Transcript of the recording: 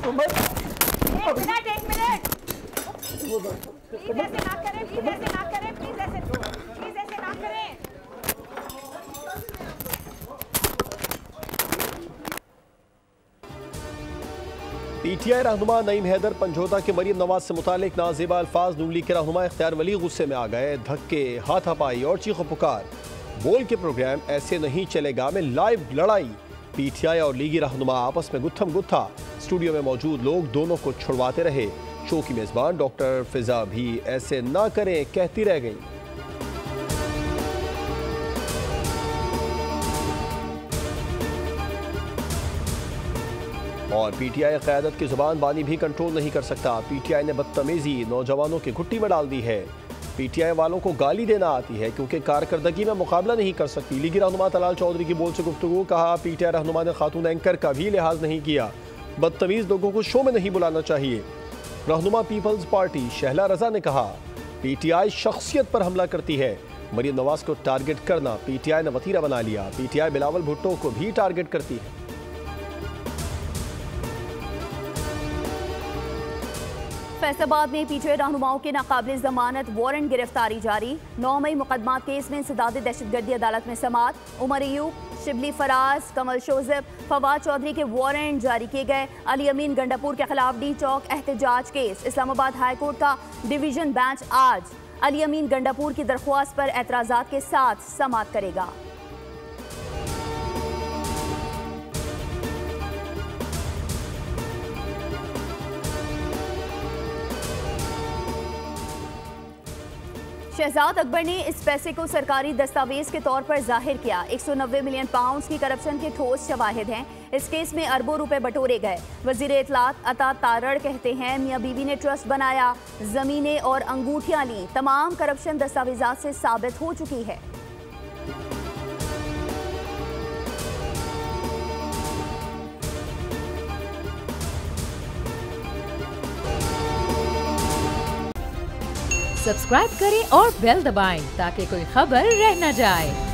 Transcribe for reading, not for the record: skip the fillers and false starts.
एक minute please ऐसे ना करें, प्लीज ऐसे ना करें, प्लीज ऐसे ना करें। पीटीआई रहनुमा नईम हैदर पंजोता के मरीम नवाज से मुतालिक नाजेबा अल्फाज नून लीग के रहनुमा इख्तियार वली गुस्से में आ गए। धक्के, हाथापाई और चीखो पुकार। बोल के प्रोग्राम ऐसे नहीं चलेगा में लाइव लड़ाई। पीटीआई और लीगी रहनुमा आपस में गुत्थम गुत्था। स्टूडियो में मौजूद लोग दोनों को छुड़वाते रहे। शो की मेजबान डॉक्टर फिजा भी ऐसे ना करें कहती रह गई। और पीटीआई क़यादत की जुबान बानी भी कंट्रोल नहीं कर सकता। पीटीआई ने बदतमीजी नौजवानों की घुट्टी में डाल दी है। पीटीआई वालों को गाली देना आती है क्योंकि कारकर्दगी में मुकाबला नहीं कर सकती। लीगी रहनुमा तलाल चौधरी की बोल से गुफ्तगू। कहा पीटीआई रहनुमा ने खातून एंकर का भी लिहाज नहीं किया। बदतमीज लोगों को शो में नहीं बुलाना चाहिए। रहनुमा पीपल्स पार्टी शहला रजा ने कहा पीटीआई शख्सियत पर हमला करती है। मरीम नवाज को टारगेट करना पीटीआई ने वतीरा बना लिया। पीटीआई बिलावल भुट्टो को भी टारगेट करती है। फैसलाबाद में पीटीआई रहनुमाओं के नाकाबिल जमानत वारंट गिरफ्तारी जारी। 9 मई मुकदमात केस में इंसदाद दहशतगर्दी अदालत में समात। उमर अयूब, शिबली फराज, कमल शोजब, फवाद चौधरी के वारंट जारी किए गए। अली अमीन गंडापुर के खिलाफ डी चौक एहतजाज केस। इस्लामाबाद हाई कोर्ट का डिवीजन बेंच आज अली अमीन गंडापुर की दरख्वास्त पर एतराजात के साथ समात करेगा। शहजाद अकबर ने इस पैसे को सरकारी दस्तावेज के तौर पर जाहिर किया। 190 मिलियन पाउंड्स की करप्शन के ठोस शवाहिद हैं। इस केस में अरबों रुपए बटोरे गए। वजीर इत्तलात अता तारड़ कहते हैं मियां बीवी ने ट्रस्ट बनाया, जमीनें और अंगूठियां ली। तमाम करप्शन दस्तावेजात से साबित हो चुकी है। सब्सक्राइब करें और बेल दबाएं ताकि कोई खबर रह न जाए।